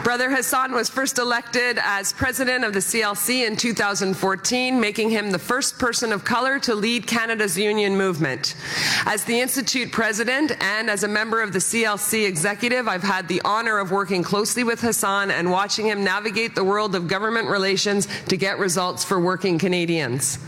Brother Hassan was first elected as president of the CLC in 2014, making him the first person of color to lead Canada's union movement. As the Institute president and as a member of the CLC executive, I've had the honor of working closely with Hassan and watching him navigate the world of government relations to get results for working Canadians.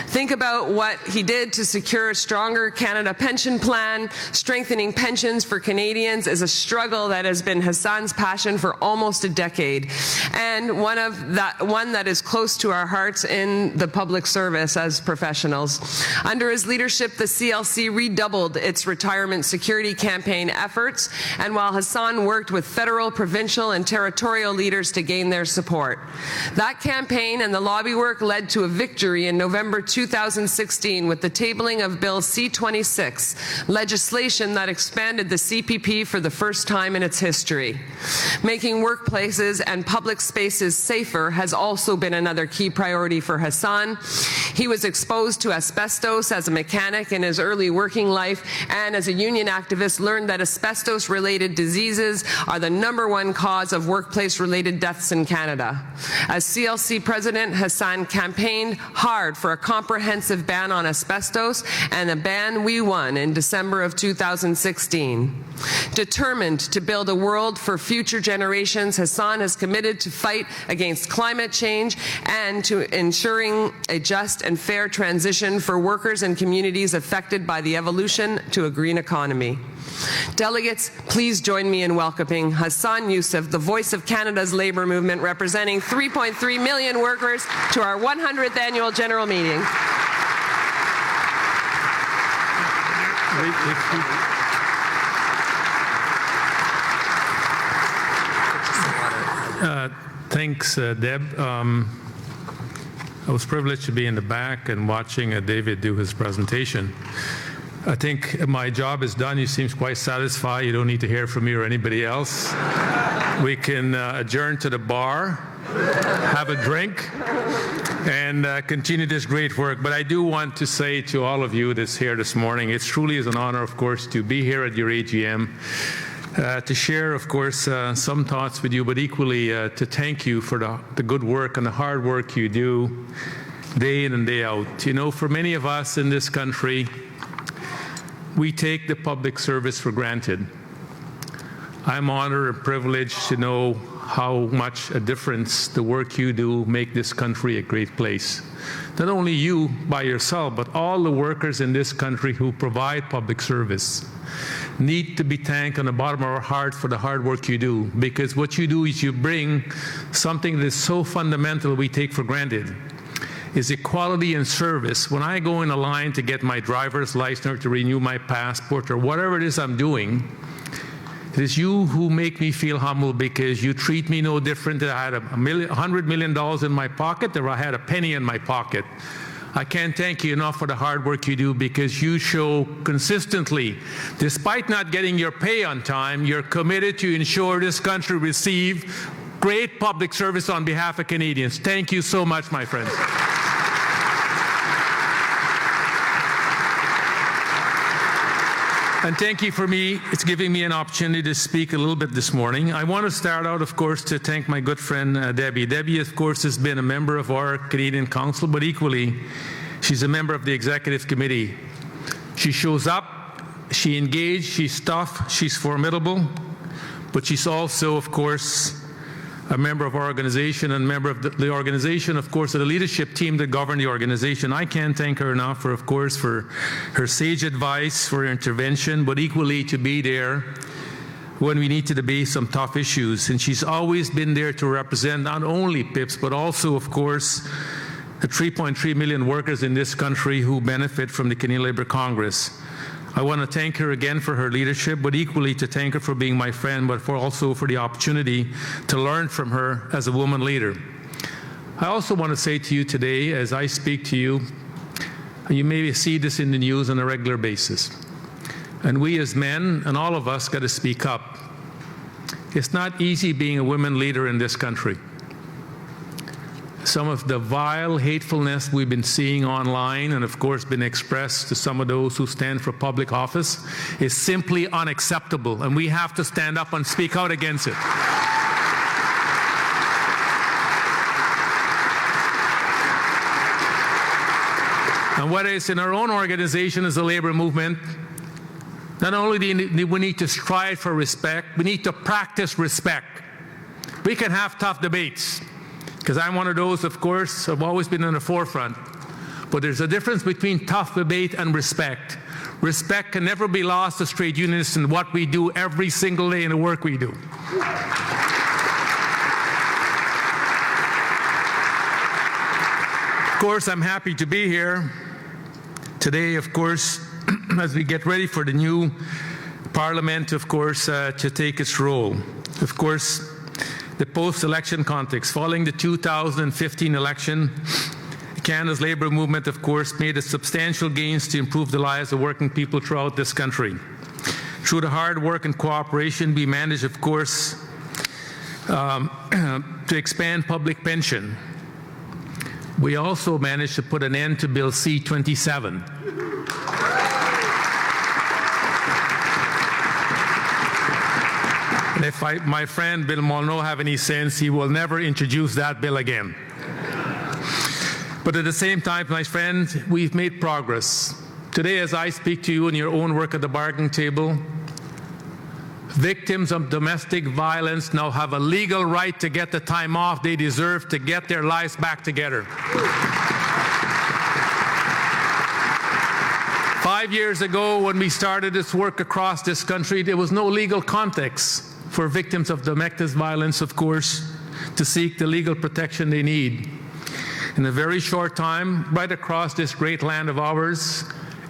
Think about what he did to secure a stronger Canada pension plan. Strengthening pensions for Canadians is a struggle that has been Hassan's passion for almost a decade, and one that is close to our hearts in the public service as professionals. Under his leadership, the CLC redoubled its retirement security campaign efforts, and while Hassan worked with federal, provincial, and territorial leaders to gain their support. That campaign and the lobby work led to a victory in November 2016 with the tabling of Bill C-26, legislation that expanded the CPP for the first time in its history. Making workplaces and public spaces safer has also been another key priority for Hassan. He was exposed to asbestos as a mechanic in his early working life, and as a union activist learned that asbestos-related diseases are the #1 cause of workplace-related deaths in Canada. As CLC president, Hassan campaigned hard for a comprehensive ban on asbestos, and a ban we won in December of 2016. Determined to build a world for future generations, Hassan is committed to fight against climate change and to ensuring a just and fair transition for workers and communities affected by the evolution to a green economy. Delegates, please join me in welcoming Hassan Yussuff, the voice of Canada's labour movement, representing 3.3 million workers, to our 100th annual general meeting. Thanks, Deb. I was privileged to be in the back and watching David do his presentation. I think my job is done. You seem quite satisfied. You don't need to hear from me or anybody else. We can adjourn to the bar, have a drink, and continue this great work. But I do want to say to all of you that's here this morning, it truly is an honor, of course, to be here at your AGM. To share, of course, some thoughts with you, but equally to thank you for the good work and the hard work you do day in and day out. You know, for many of us in this country, we take the public service for granted. I'm honored and privileged to know how much a difference the work you do make this country a great place. Not only you by yourself, but all the workers in this country who provide public service need to be thanked on the bottom of our heart for the hard work you do, because what you do is you bring something that is so fundamental we take for granted, is equality in service. When I go in a line to get my driver's license or to renew my passport or whatever it is I'm doing, it is you who make me feel humble, because you treat me no different than I had $100 million in my pocket or I had a penny in my pocket. I can't thank you enough for the hard work you do, because you show consistently, despite not getting your pay on time, you're committed to ensure this country receive great public service on behalf of Canadians. Thank you so much, my friends. And thank you for me. It's giving me an opportunity to speak a little bit this morning. I want to start out, of course, to thank my good friend Debbie. Debbie, of course, has been a member of our Canadian Council, but equally, she's a member of the Executive Committee. She shows up, she engaged, she's tough, she's formidable, but she's also, of course, a member of our organization and member of the organization, of course, of the leadership team that govern the organization. I can't thank her enough for, of course, for her sage advice, for her intervention, but equally to be there when we need to debate some tough issues. And she's always been there to represent not only PIPS, but also, of course, the 3.3 million workers in this country who benefit from the Canadian Labour Congress. I want to thank her again for her leadership, but equally to thank her for being my friend, but also for the opportunity to learn from her as a woman leader. I also want to say to you today, as I speak to you, you maybe see this in the news on a regular basis, and we as men, and all of us, got to speak up. It's not easy being a women leader in this country. Some of the vile hatefulness we've been seeing online and, of course, been expressed to some of those who stand for public office is simply unacceptable, and we have to stand up and speak out against it. And whether it's in our own organization as a labor movement, not only do we need to strive for respect, we need to practice respect. We can have tough debates, because I'm one of those, of course, I've always been in the forefront. But there's a difference between tough debate and respect. Respect can never be lost to trade unionists in what we do every single day in the work we do. Of course, I'm happy to be here today, of course, as we get ready for the new Parliament, of course, to take its role. Of course, the post-election context. Following the 2015 election, Canada's labour movement, of course, made substantial gains to improve the lives of working people throughout this country. Through the hard work and cooperation, we managed, of course, to expand public pension. We also managed to put an end to Bill C-27. And if my friend Bill Molyneux have any sense, he will never introduce that bill again. But at the same time, my friend, we've made progress. Today, as I speak to you in your own work at the bargaining table, victims of domestic violence now have a legal right to get the time off they deserve to get their lives back together. 5 years ago, when we started this work across this country, there was no legal context for victims of domestic violence, of course, to seek the legal protection they need. In a very short time, right across this great land of ours,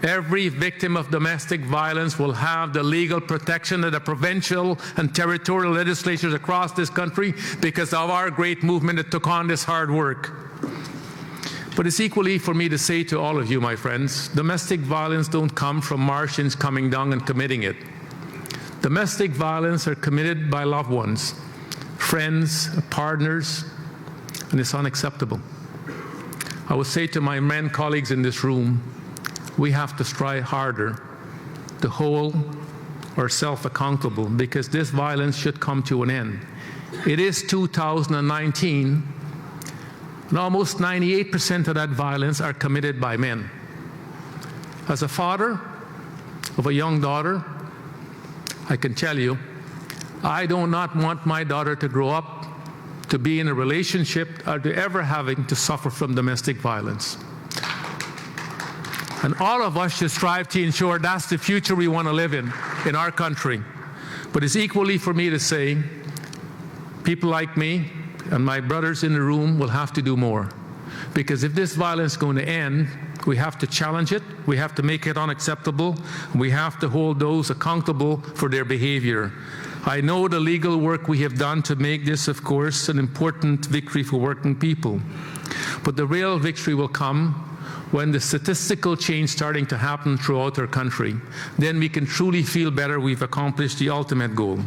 every victim of domestic violence will have the legal protection of the provincial and territorial legislatures across this country because of our great movement that took on this hard work. But it's equally for me to say to all of you, my friends, domestic violence don't come from Martians coming down and committing it. Domestic violence are committed by loved ones, friends, partners, and it's unacceptable. I would say to my men colleagues in this room, we have to strive harder to hold ourselves accountable because this violence should come to an end. It is 2019, and almost 98% of that violence are committed by men. As a father of a young daughter, I can tell you, I do not want my daughter to grow up to be in a relationship or to ever having to suffer from domestic violence. And all of us should strive to ensure that's the future we want to live in our country. But it's equally for me to say, people like me and my brothers in the room will have to do more. Because if this violence is going to end, we have to challenge it, we have to make it unacceptable, and we have to hold those accountable for their behavior. I know the legal work we have done to make this, of course, an important victory for working people. But the real victory will come when the statistical change starting to happen throughout our country. Then we can truly feel better we've accomplished the ultimate goal.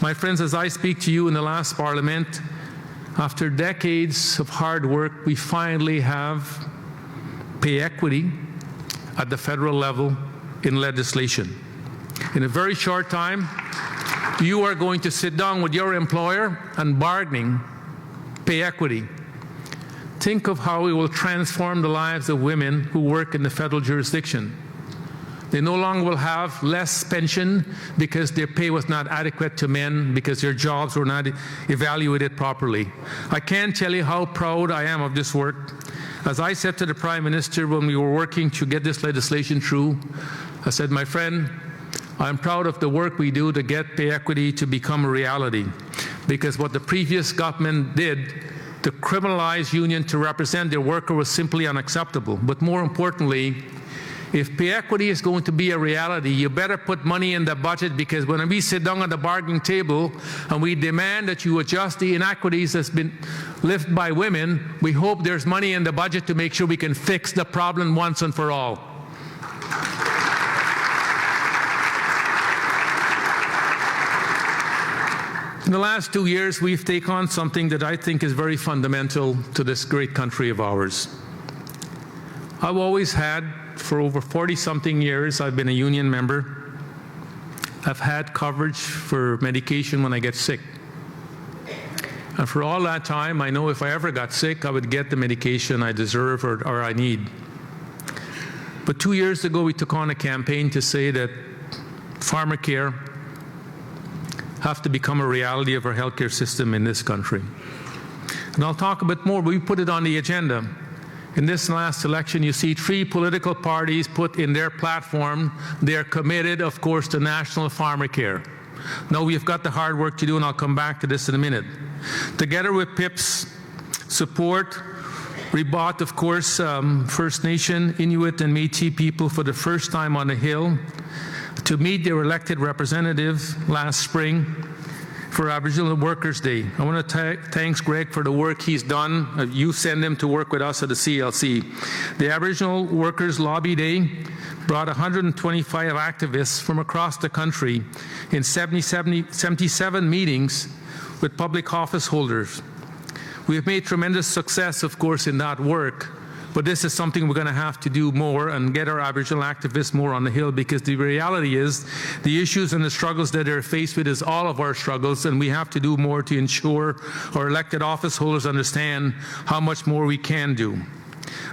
My friends, as I speak to you in the last Parliament, after decades of hard work, we finally have pay equity at the federal level in legislation. In a very short time, you are going to sit down with your employer and bargaining pay equity. Think of how it will transform the lives of women who work in the federal jurisdiction. They no longer will have less pension because their pay was not adequate to men because their jobs were not evaluated properly. I can't tell you how proud I am of this work. As I said to the Prime Minister when we were working to get this legislation through, I said, my friend, I'm proud of the work we do to get pay equity to become a reality. Because what the previous government did to criminalize union to represent their worker was simply unacceptable. But more importantly, if pay equity is going to be a reality, you better put money in the budget, because when we sit down at the bargaining table and we demand that you adjust the inequities that's been lived by women, we hope there's money in the budget to make sure we can fix the problem once and for all. In the last 2 years, we've taken on something that I think is very fundamental to this great country of ours. I've always had, for over 40-something years, I've been a union member. I've had coverage for medication when I get sick. And for all that time, I know if I ever got sick, I would get the medication I deserve or I need. But 2 years ago, we took on a campaign to say that Pharmacare have to become a reality of our healthcare system in this country. And I'll talk a bit more, but we put it on the agenda. In this last election, you see 3 political parties put in their platform, they're committed, of course, to national Pharmacare. Now we've got the hard work to do, and I'll come back to this in a minute. Together with PIPS support, we brought, of course, First Nation, Inuit, and Métis people for the first time on the Hill to meet their elected representatives last spring for Aboriginal Workers' Day. I want to thank Greg for the work he's done. You send him to work with us at the CLC. The Aboriginal Workers' Lobby Day brought 125 activists from across the country in 77 meetings with public office holders. We have made tremendous success, of course, in that work, but this is something we're going to have to do more and get our Aboriginal activists more on the Hill, because the reality is the issues and the struggles that they're faced with is all of our struggles, and we have to do more to ensure our elected office holders understand how much more we can do.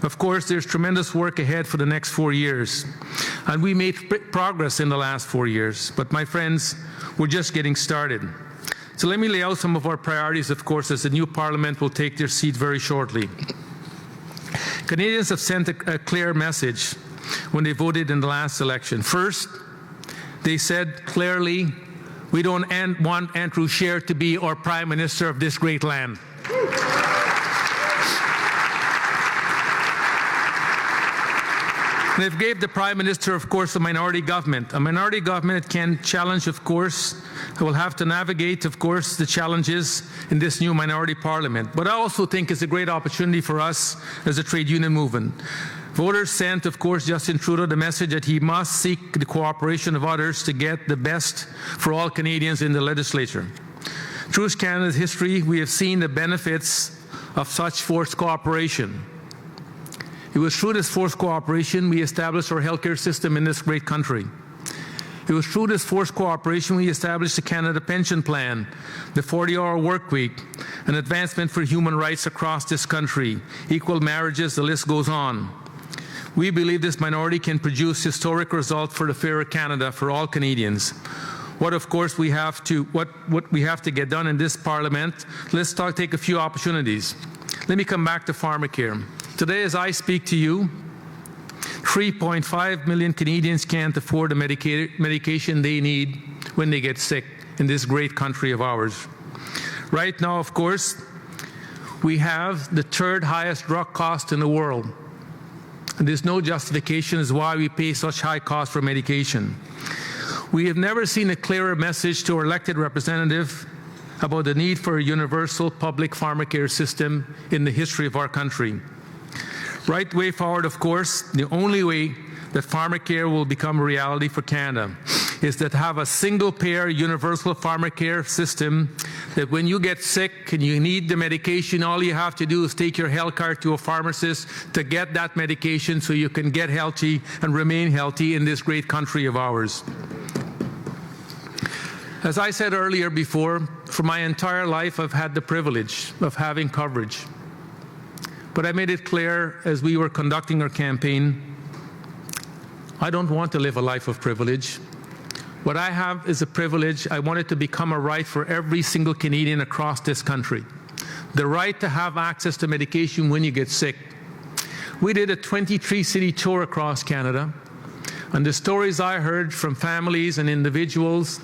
Of course, there's tremendous work ahead for the next 4 years, and we made progress in the last 4 years, but my friends, we're just getting started. So let me lay out some of our priorities, of course, as the new Parliament will take their seat very shortly. Canadians have sent a clear message when they voted in the last election. First, they said clearly, we don't want Andrew Scheer to be our Prime Minister of this great land. They've gave the Prime Minister, of course, a minority government. A minority government can challenge, of course, will have to navigate, of course, the challenges in this new minority parliament. But I also think it's a great opportunity for us as a trade union movement. Voters sent, of course, Justin Trudeau the message that he must seek the cooperation of others to get the best for all Canadians in the legislature. Through Canada's history, we have seen the benefits of such forced cooperation. It was through this forced cooperation we established our healthcare system in this great country. It was through this forced cooperation we established the Canada Pension Plan, the 40-hour work week, an advancement for human rights across this country, equal marriages, the list goes on. We believe this minority can produce historic results for the fairer Canada for all Canadians. What, of course, we have to get done in this Parliament, let's take a few opportunities. Let me come back to Pharmacare. Today, as I speak to you, 3.5 million Canadians can't afford the medication they need when they get sick in this great country of ours. Right now, of course, we have the 3rd highest drug cost in the world. And there's no justification as why we pay such high costs for medication. We have never seen a clearer message to our elected representative about the need for a universal public pharmacare system in the history of our country. Right way forward, of course, the only way that Pharmacare will become a reality for Canada is to have a single-payer universal pharmacare system that when you get sick and you need the medication, all you have to do is take your health card to a pharmacist to get that medication so you can get healthy and remain healthy in this great country of ours. As I said earlier before, for my entire life I've had the privilege of having coverage. But I made it clear as we were conducting our campaign, I don't want to live a life of privilege. What I have is a privilege. I want it to become a right for every single Canadian across this country. The right to have access to medication when you get sick. We did a 23-city tour across Canada, and the stories I heard from families and individuals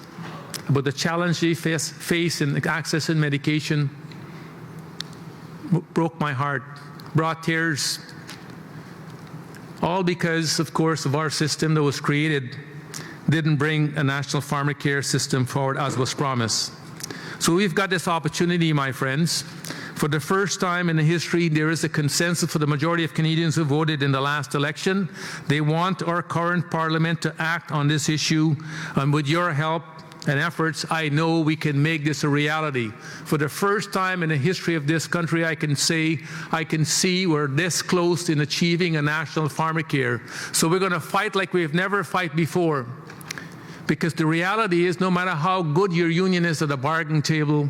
about the challenge they face in accessing medication broke my heart, brought tears, all because, of course, of our system that was created didn't bring a national pharmacare system forward as was promised. So we've got this opportunity, my friends. For the first time in the history, there is a consensus for the majority of Canadians who voted in the last election. They want our current Parliament to act on this issue, and with your help and efforts, I know we can make this a reality. For the first time in the history of this country, I can see we're this close in achieving a national pharmacare. So we're going to fight like we've never fought before. Because the reality is, no matter how good your union is at the bargaining table,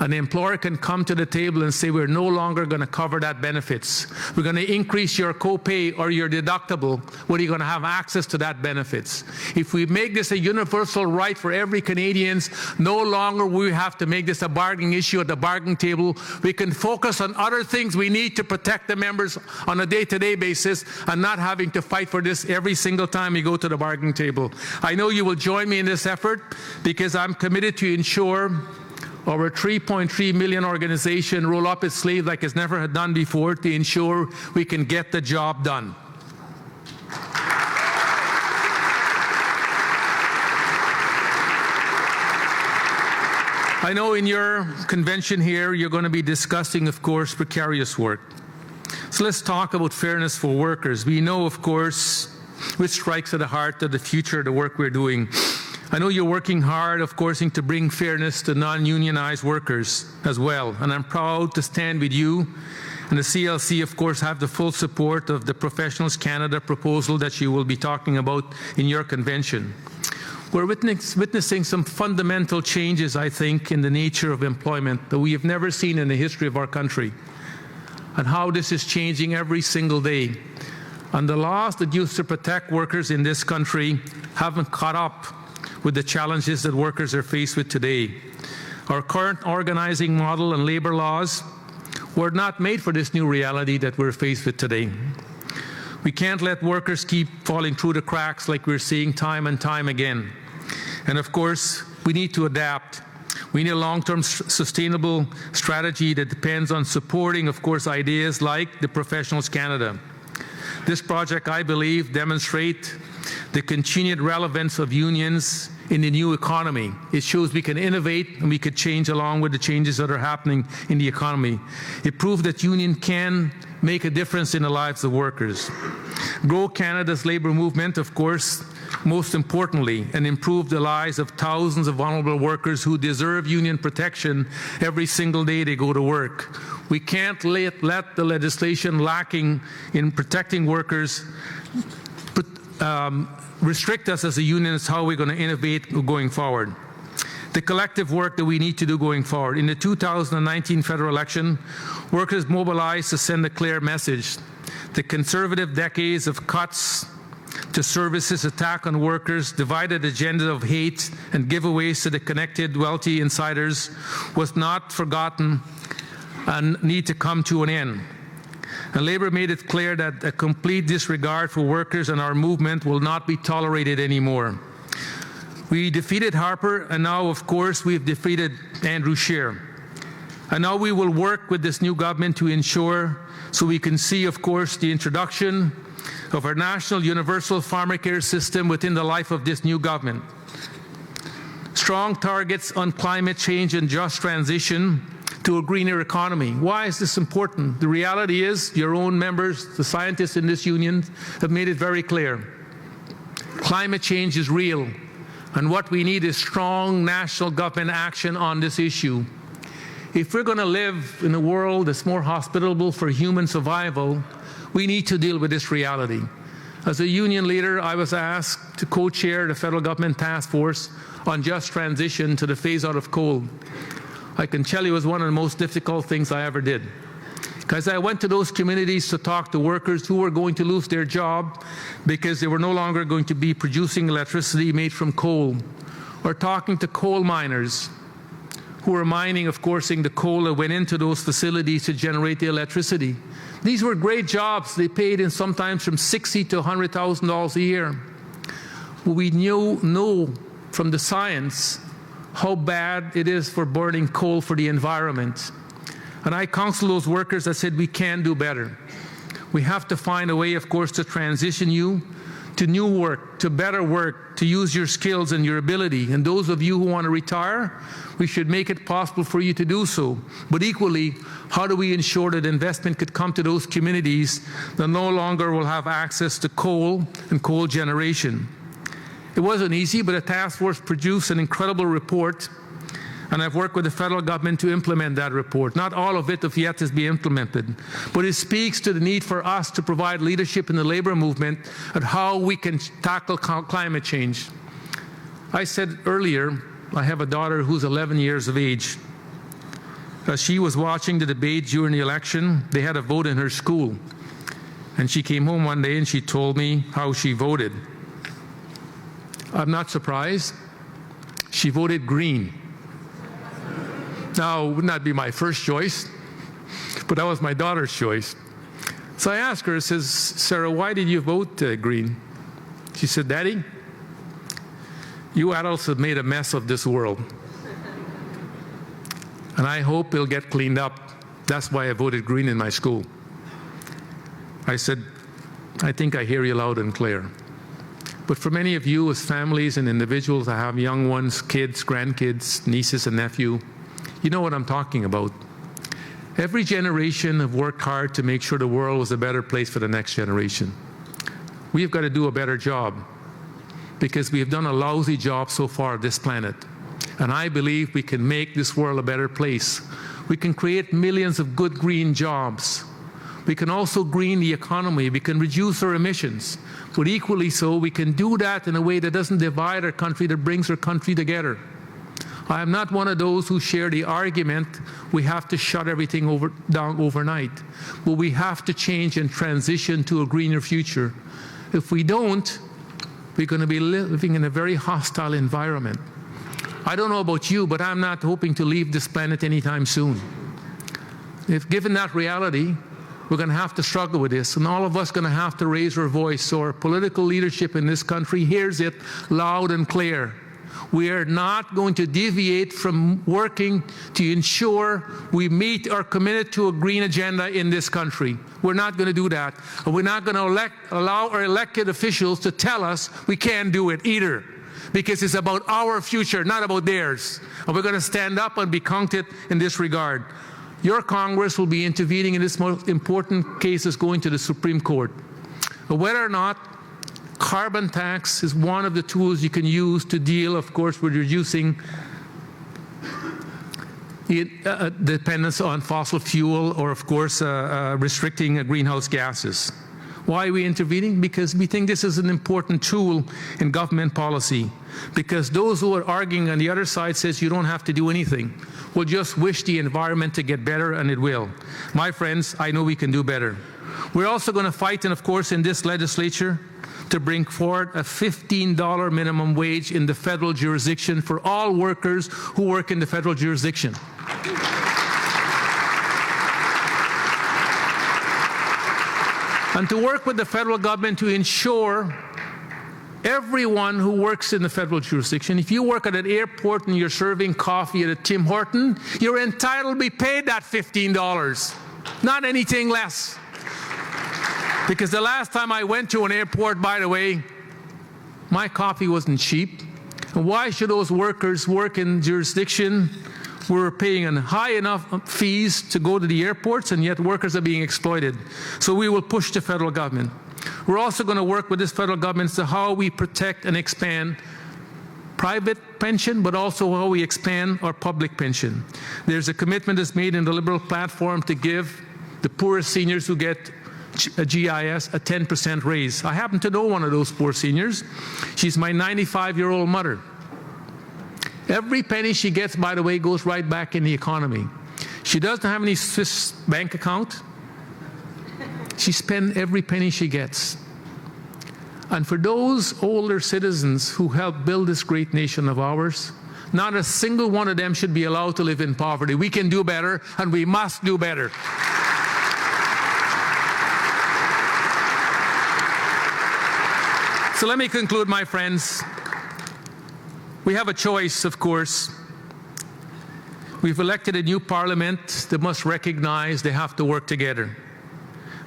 an employer can come to the table and say, we're no longer going to cover that benefits. We're going to increase your copay or your deductible, where you're going to have access to that benefits. If we make this a universal right for every Canadian, no longer will we have to make this a bargaining issue at the bargaining table. We can focus on other things we need to protect the members on a day-to-day basis, and not having to fight for this every single time we go to the bargaining table. I know you will join me in this effort, because I'm committed to ensure our 3.3 million organization roll up its sleeve like it's never had done before to ensure we can get the job done. I know in your convention here you're going to be discussing, of course, precarious work. So let's talk about fairness for workers. We know, of course, which strikes at the heart of the future of the work we're doing. I know you're working hard, of course, to bring fairness to non-unionized workers as well. And I'm proud to stand with you. And the CLC, of course, have the full support of the Professionals Canada proposal that you will be talking about in your convention. We're witnessing some fundamental changes, I think, in the nature of employment that we have never seen in the history of our country, and how this is changing every single day. And the laws that used to protect workers in this country haven't caught up with the challenges that workers are faced with today. Our current organizing model and labor laws were not made for this new reality that we're faced with today. We can't let workers keep falling through the cracks like we're seeing time and time again. And of course, we need to adapt. We need a long-term sustainable strategy that depends on supporting, of course, ideas like the Professionals Canada. This project, I believe, demonstrates the continued relevance of unions in the new economy. It shows we can innovate and we could change along with the changes that are happening in the economy. It proves that union can make a difference in the lives of workers. Grow Canada's labour movement, of course, most importantly, and improve the lives of thousands of vulnerable workers who deserve union protection every single day they go to work. We can't let the legislation lacking in protecting workers restrict us as a union. Is how we're going to innovate going forward. The collective work that we need to do going forward. In the 2019 federal election, workers mobilized to send a clear message. The Conservative decades of cuts to services, attack on workers, divided agenda of hate, and giveaways to the connected wealthy insiders was not forgotten and need to come to an end. And Labour made it clear that a complete disregard for workers and our movement will not be tolerated anymore. We defeated Harper, and now, of course, we've defeated Andrew Scheer. And now we will work with this new government to ensure, so we can see, of course, the introduction of our national universal pharmacare system within the life of this new government. Strong targets on climate change and just transition to a greener economy. Why is this important? The reality is, your own members, the scientists in this union, have made it very clear. Climate change is real, and what we need is strong national government action on this issue. If we're going to live in a world that's more hospitable for human survival, we need to deal with this reality. As a union leader, I was asked to co-chair the federal government task force on just transition to the phase-out of coal. I can tell you it was one of the most difficult things I ever did. Because I went to those communities to talk to workers who were going to lose their job because they were no longer going to be producing electricity made from coal, or talking to coal miners who were mining, of course, the coal that went into those facilities to generate the electricity. These were great jobs. They paid in sometimes from $60,000 to $100,000 a year. We know from the science how bad it is for burning coal for the environment. And I counsel those workers that said we can do better. We have to find a way, of course, to transition you to new work, to better work, to use your skills and your ability. And those of you who want to retire, we should make it possible for you to do so. But equally, how do we ensure that investment could come to those communities that no longer will have access to coal and coal generation? It wasn't easy, but the task force produced an incredible report, and I've worked with the federal government to implement that report. Not all of it yet has been implemented, but it speaks to the need for us to provide leadership in the labor movement and how we can tackle climate change. I said earlier, I have a daughter who's 11 years of age. She was watching the debate during the election. They had a vote in her school. And she came home one day and she told me how she voted. I'm not surprised. She voted green. Now, it would not be my first choice, but that was my daughter's choice. So I asked her, I says, Sarah, why did you vote green? She said, Daddy, you adults have made a mess of this world. And I hope it'll get cleaned up. That's why I voted green in my school. I said, I think I hear you loud and clear. But for many of you as families and individuals that have young ones, kids, grandkids, nieces and nephews, you know what I'm talking about. Every generation have worked hard to make sure the world was a better place for the next generation. We've got to do a better job because we have done a lousy job so far on this planet. And I believe we can make this world a better place. We can create millions of good green jobs. We can also green the economy. We can reduce our emissions. But equally so, we can do that in a way that doesn't divide our country, that brings our country together. I am not one of those who share the argument we have to shut everything down overnight. But we have to change and transition to a greener future. If we don't, we're going to be living in a very hostile environment. I don't know about you, but I'm not hoping to leave this planet anytime soon. If given that reality, we're going to have to struggle with this, and all of us are going to have to raise our voice so our political leadership in this country hears it loud and clear. We are not going to deviate from working to ensure we meet or committed to a green agenda in this country. We're not going to do that. And we're not going to allow our elected officials to tell us we can't do it either, because it's about our future, not about theirs. And we're going to stand up and be counted in this regard. Your Congress will be intervening in this most important cases going to the Supreme Court. But whether or not carbon tax is one of the tools you can use to deal, of course, with reducing dependence on fossil fuel or, of course, restricting greenhouse gases. Why are we intervening? Because we think this is an important tool in government policy. Because those who are arguing on the other side says you don't have to do anything. We'll just wish the environment to get better, and it will. My friends, I know we can do better. We're also going to fight, and of course, in this legislature, to bring forward a $15 minimum wage in the federal jurisdiction for all workers who work in the federal jurisdiction. And to work with the federal government to ensure everyone who works in the federal jurisdiction, if you work at an airport and you're serving coffee at a Tim Horton, you're entitled to be paid that $15, not anything less. Because the last time I went to an airport, by the way, my coffee wasn't cheap. And why should those workers work in jurisdiction we're paying high enough fees to go to the airports, and yet workers are being exploited? So we will push the federal government. We're also going to work with this federal government as to how we protect and expand private pension, but also how we expand our public pension. There's a commitment that's made in the Liberal platform to give the poorest seniors who get a GIS a 10% raise. I happen to know one of those poor seniors. She's my 95-year-old mother. Every penny she gets, by the way, goes right back in the economy. She doesn't have any Swiss bank account. She spends every penny she gets. And for those older citizens who helped build this great nation of ours, not a single one of them should be allowed to live in poverty. We can do better, and we must do better. So let me conclude, my friends. We have a choice, of course. We've elected a new parliament that must recognize they have to work together.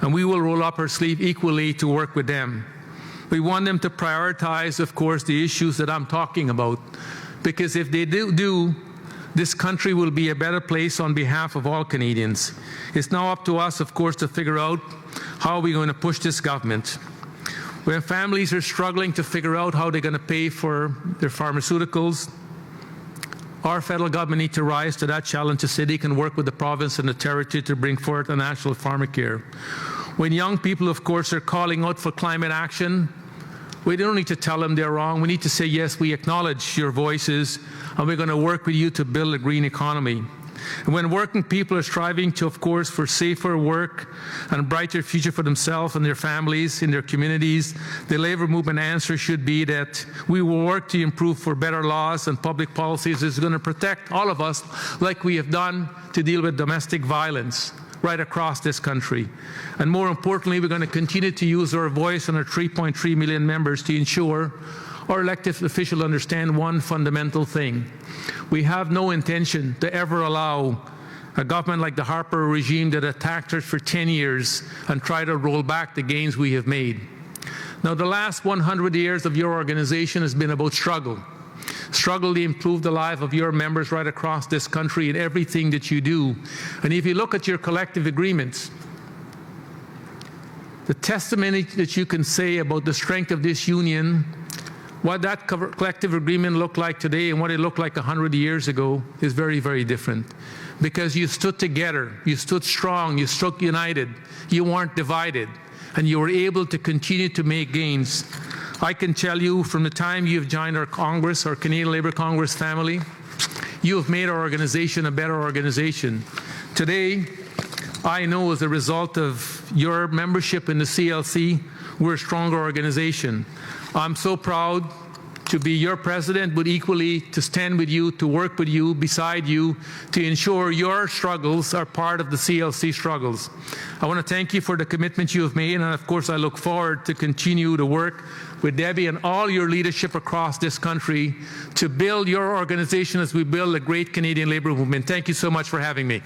And we will roll up our sleeve equally to work with them. We want them to prioritize, of course, the issues that I'm talking about. Because if they do, this country will be a better place on behalf of all Canadians. It's now up to us, of course, to figure out how we're going to push this government. Where families are struggling to figure out how they're going to pay for their pharmaceuticals, our federal government needs to rise to that challenge to say they can work with the province and the territory to bring forth a national Pharmacare. When young people, of course, are calling out for climate action, we don't need to tell them they're wrong. We need to say, yes, we acknowledge your voices, and we're going to work with you to build a green economy. And when working people are striving to, of course, for safer work and a brighter future for themselves and their families in their communities, the labor movement answer should be that we will work to improve for better laws and public policies that's going to protect all of us like we have done to deal with domestic violence right across this country. And more importantly, we're going to continue to use our voice and our 3.3 million members to ensure our elected officials understand one fundamental thing. We have no intention to ever allow a government like the Harper regime that attacked us for 10 years and try to roll back the gains we have made. Now, the last 100 years of your organization has been about struggle. Struggle to improve the life of your members right across this country in everything that you do. And if you look at your collective agreements, the testimony that you can say about the strength of this union, what that collective agreement looked like today and what it looked like 100 years ago is very, very different. Because you stood together, you stood strong, you stood united, you weren't divided, and you were able to continue to make gains. I can tell you from the time you've joined our Congress, our Canadian Labour Congress family, you have made our organization a better organization. Today, I know as a result of your membership in the CLC, we're a stronger organization. I'm so proud to be your president, but equally to stand with you, to work with you, beside you, to ensure your struggles are part of the CLC struggles. I want to thank you for the commitment you have made, and of course I look forward to continue to work with Debbie and all your leadership across this country to build your organization as we build a great Canadian labour movement. Thank you so much for having me.